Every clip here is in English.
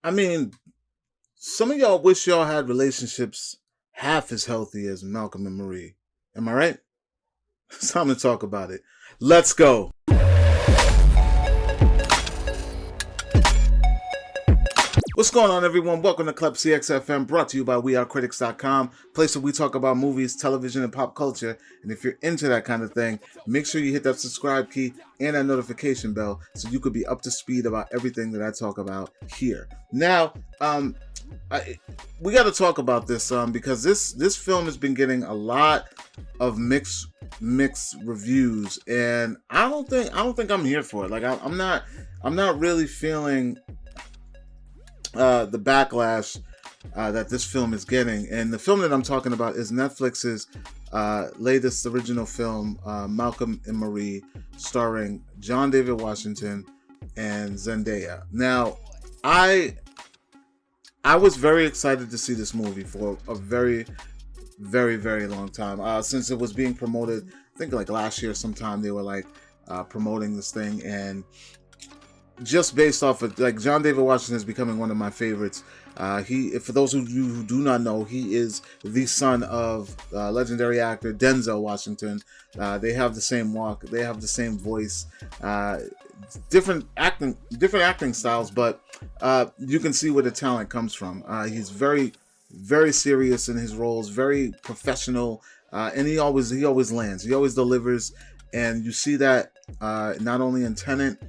I mean, some of y'all wish y'all had relationships half as healthy as Malcolm and Marie. Am I right? It's time to talk about it. Let's go. What's going on, everyone? Welcome to Klepcx FM, brought to you by WeAreCritics.com, place where we talk about movies, television, and pop culture. And if you're into that kind of thing, make sure you hit that subscribe key and that notification bell so you could be up to speed about everything that I talk about here. Now, we got to talk about this because this film has been getting a lot of mixed reviews, and I don't think I'm here for it. Like I'm not really feeling the backlash that this film is getting. And the film that I'm talking about is Netflix's latest original film, Malcolm and Marie, starring John David Washington and Zendaya. Now, I was very excited to see this movie for a very, very, very long time. Since it was being promoted, I think like last year sometime, they were like promoting this thing, and just based off of, like, John David Washington is becoming one of my favorites. For those of you who do not know, he is the son of legendary actor Denzel Washington. They have the same walk, they have the same voice, different acting styles, but you can see where the talent comes from. He's very, very serious in his roles, very professional, and he always lands, he always delivers, and you see that not only in Tenet,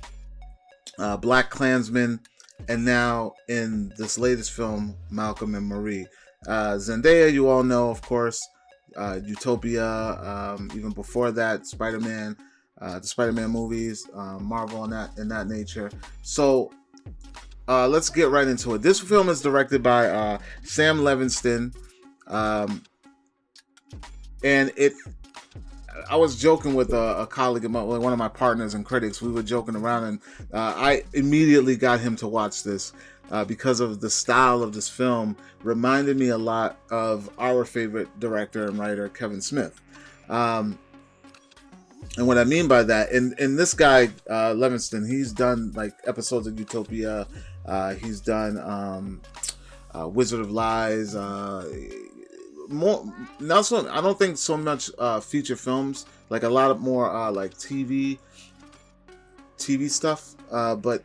Black Klansman, and now in this latest film, Malcolm and Marie. Zendaya, you all know, of course, Utopia, even before that, Spider-Man, the Spider-Man movies, Marvel, and that nature. So let's get right into it. This film is directed by Sam Levinson, and I was joking with a colleague of mine, one of my partners in critics. We were joking around, and I immediately got him to watch this because of the style of this film. Reminded me a lot of our favorite director and writer, Kevin Smith. And what I mean by that, and this guy, Levinson, he's done like episodes of Utopia. He's done Wizard of Lies. I don't think so much feature films, like a lot of more like TV stuff, but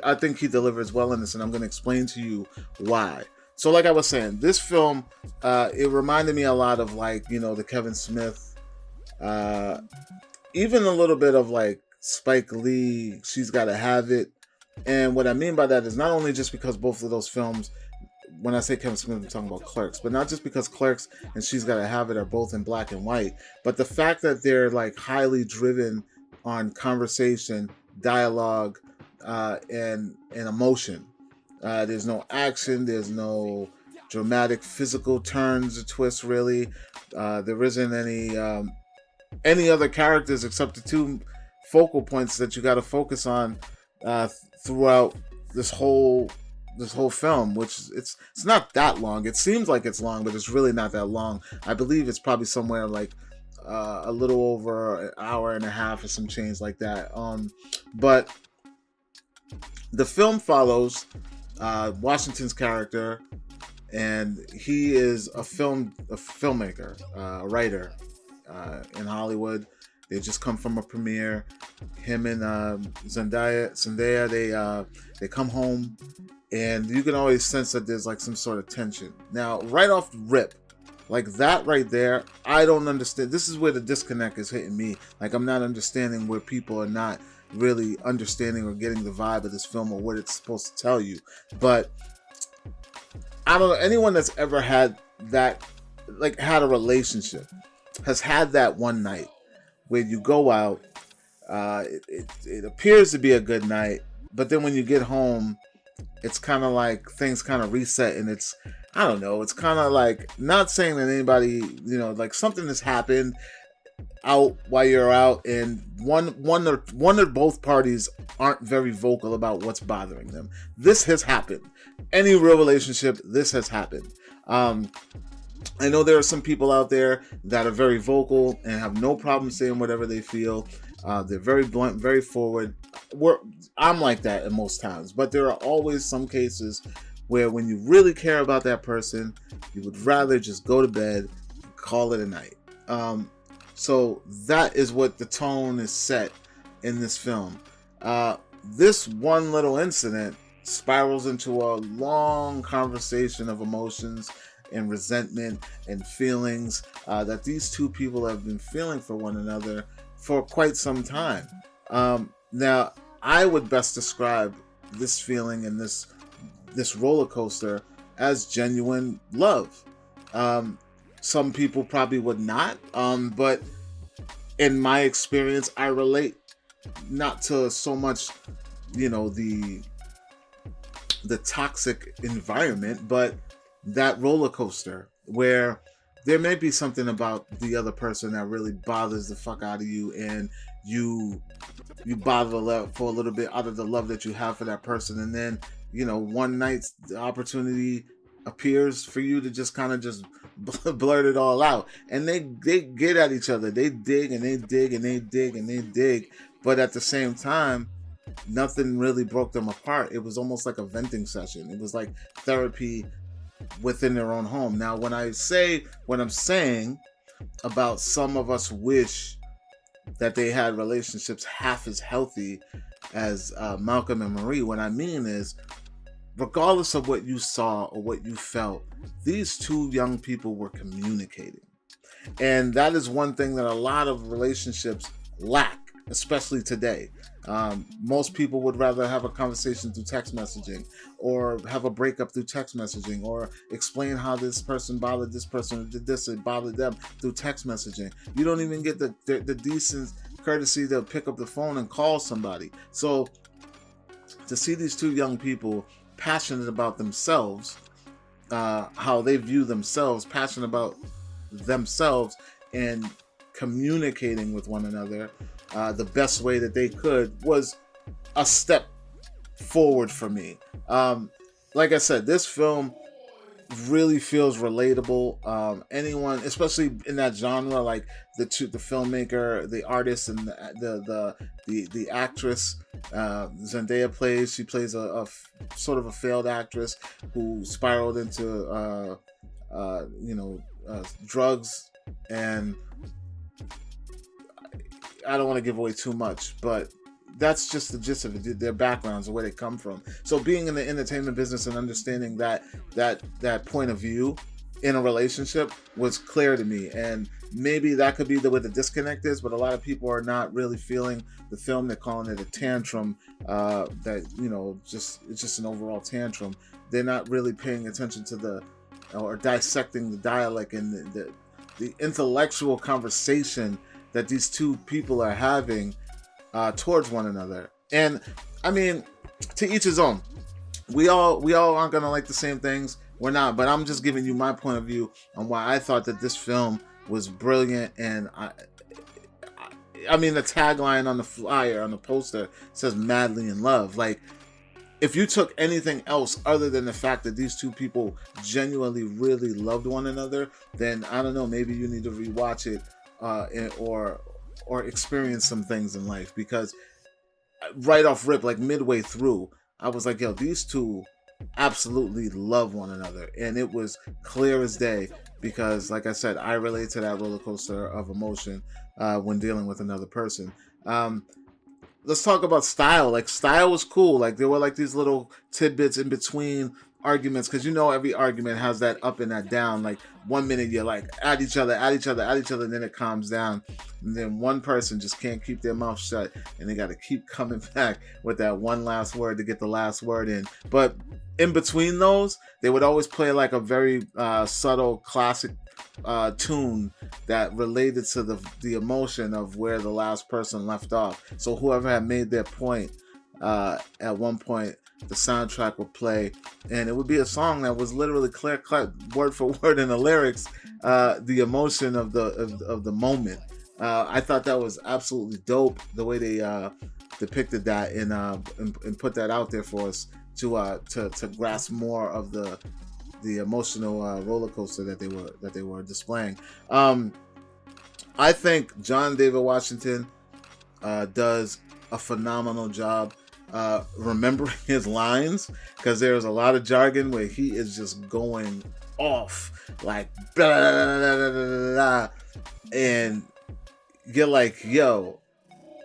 I think he delivers well in this, and I'm going to explain to you why. So like I was saying, this film, it reminded me a lot of, like, the Kevin Smith, even a little bit of like Spike Lee, She's Gotta Have It. And what I mean by that is not only just because both of those films, when I say Kevin Smith, I'm talking about Clerks, but not just because Clerks and She's Gotta Have It are both in black and white, but the fact that they're like highly driven on conversation, dialogue, and emotion. There's no action, there's no dramatic physical turns or twists, really. There isn't any other characters except the two focal points that you got to focus on throughout this whole film, which it's not that long. It seems like it's long, but it's really not that long. I believe it's probably somewhere like a little over an hour and a half or some change like that. But the film follows Washington's character, and he is a filmmaker, a writer in Hollywood. They just come from a premiere. Him and Zendaya, they come home, and you can always sense that there's like some sort of tension. Now, right off the rip, like that right there, I don't understand. This is where the disconnect is hitting me. Like, I'm not understanding where people are not really understanding or getting the vibe of this film or what it's supposed to tell you. But I don't know, anyone that's ever had that, like had a relationship, has had that one night where you go out, it appears to be a good night, but then when you get home, it's kind of like things kind of reset, and it's, I don't know, it's kind of like, not saying that anybody, like something has happened out while you're out, and one or both parties aren't very vocal about what's bothering them. This has happened. Any real relationship, this has happened. I know there are some people out there that are very vocal and have no problem saying whatever they feel. They're very blunt, very forward. I'm like that in most times, but there are always some cases where when you really care about that person, you would rather just go to bed, call it a night. So that is what the tone is set in this film. This one little incident spirals into a long conversation of emotions and resentment and feelings that these two people have been feeling for one another for quite some time. Now, I would best describe this feeling and this roller coaster as genuine love. Some people probably would not, but in my experience, I relate not to so much, the toxic environment, but that roller coaster where there may be something about the other person that really bothers the fuck out of you, and you bother for a little bit out of the love that you have for that person, and then one night the opportunity appears for you to just kind of just blurt it all out, and they get at each other, they dig and they dig and they dig and they dig, but at the same time nothing really broke them apart. It was almost like a venting session. It was like therapy within their own home. Now, when I'm saying about some of us wish that they had relationships half as healthy as Malcolm and Marie, what I mean is, regardless of what you saw or what you felt, these two young people were communicating. And that is one thing that a lot of relationships lack, especially today. Most people would rather have a conversation through text messaging, or have a breakup through text messaging, or explain how this person bothered this person, or did this, it bothered them through text messaging. You don't even get the decent courtesy to pick up the phone and call somebody. So to see these two young people passionate about themselves, how they view themselves, passionate about themselves, and communicating with one another the best way that they could, was a step forward for me. Like I said, this film really feels relatable. Anyone, especially in that genre, like the filmmaker, the artist, and the actress Zendaya plays. She plays a sort of a failed actress who spiraled into drugs, and I don't want to give away too much, but that's just the gist of it, their backgrounds and where they come from. So being in the entertainment business and understanding that point of view in a relationship was clear to me. And maybe that could be the way the disconnect is, but a lot of people are not really feeling the film. They're calling it a tantrum, it's just an overall tantrum. They're not really paying attention to or dissecting the dialect and the intellectual conversation that these two people are having towards one another. And I mean, to each his own. We all aren't gonna like the same things. We're not, but I'm just giving you my point of view on why I thought that this film was brilliant. And I mean, the tagline on the flyer, on the poster, says "Madly in Love." Like, if you took anything else other than the fact that these two people genuinely really loved one another, then I don't know, maybe you need to rewatch it or experience some things in life. Because right off rip, like midway through, I was like, yo, these two absolutely love one another. And it was clear as day, because like I said, I relate to that roller coaster of emotion when dealing with another person. Let's talk about style. Like, style was cool. Like, there were like these little tidbits in between arguments, because every argument has that up and that down. Like, 1 minute you're like at each other, and then it calms down, and then one person just can't keep their mouth shut, and they got to keep coming back with that one last word to get the last word in. But in between those, they would always play like a very subtle classic tune that related to the emotion of where the last person left off. So whoever had made their point at one point, the soundtrack would play, and it would be a song that was literally clear cut, word for word in the lyrics, the emotion of the moment. I thought that was absolutely dope, the way they depicted that and put that out there for us to grasp more of the emotional roller coaster that they were displaying. I think John David Washington does a phenomenal job remembering his lines, because there's a lot of jargon where he is just going off like blah, blah, blah, blah, blah, blah, and you're like, yo,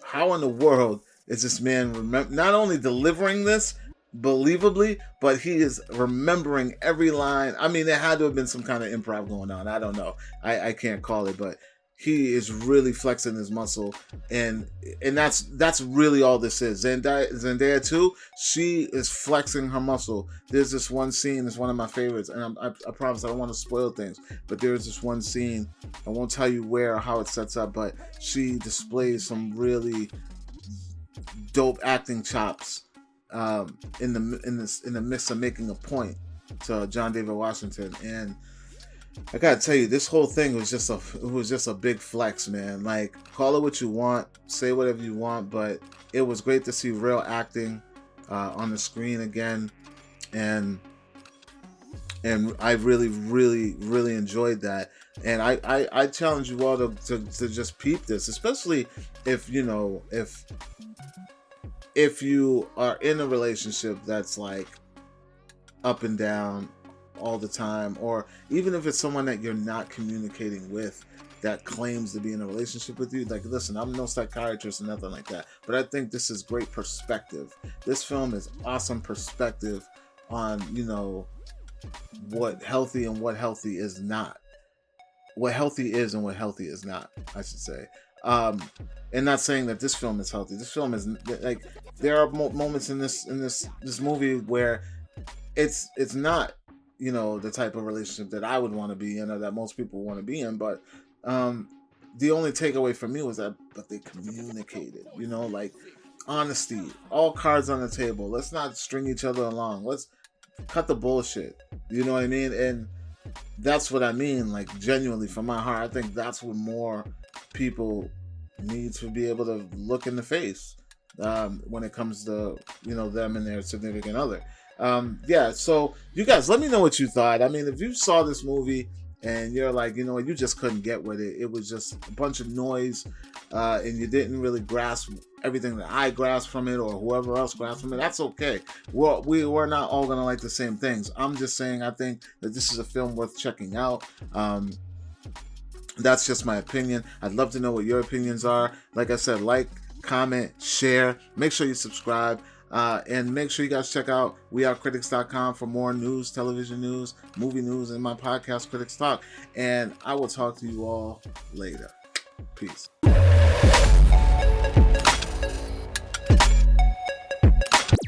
how in the world is this man not only delivering this believably, but he is remembering every line? I mean, there had to have been some kind of improv going on. I don't know. I can't call it, but he is really flexing his muscle, and that's really all this is. Zendaya too. She is flexing her muscle. There's this one scene. It's one of my favorites, and I promise I don't want to spoil things. But there's this one scene. I won't tell you where or how it sets up, but she displays some really dope acting chops in the midst of making a point to John David Washington. And I gotta tell you, this whole thing was just a big flex, man. Like, call it what you want, say whatever you want, but it was great to see real acting on the screen again, and I really, really, really enjoyed that. And I challenge you all to just peep this, especially if you are in a relationship that's like up and down all the time, or even if it's someone that you're not communicating with that claims to be in a relationship with you. Like, listen, I'm no psychiatrist or nothing like that, but I think this is great perspective. This film is awesome perspective on, what healthy and what healthy is not. What healthy is and what healthy is not, I should say. And not saying that this film is healthy. This film is like, there are moments in this movie where it's not, the type of relationship that I would want to be in, or that most people want to be in. But the only takeaway for me was that they communicated, like honesty, all cards on the table. Let's not string each other along. Let's cut the bullshit. You know what I mean? And that's what I mean, like, genuinely from my heart. I think that's what more people need to be able to look in the face when it comes to, them and their significant other. So you guys, let me know what you thought. I mean, if you saw this movie and you're like, you just couldn't get with it, it was just a bunch of noise, and you didn't really grasp everything that I grasped from it, or whoever else grasped from it, that's okay. We're not all gonna like the same things. I'm just saying, I think that this is a film worth checking out. That's just my opinion. I'd love to know what your opinions are. Like I said, like, comment, share, make sure you subscribe. And make sure you guys check out wearecritics.com for more news, television news, movie news, and my podcast, Critics Talk. And I will talk to you all later. Peace.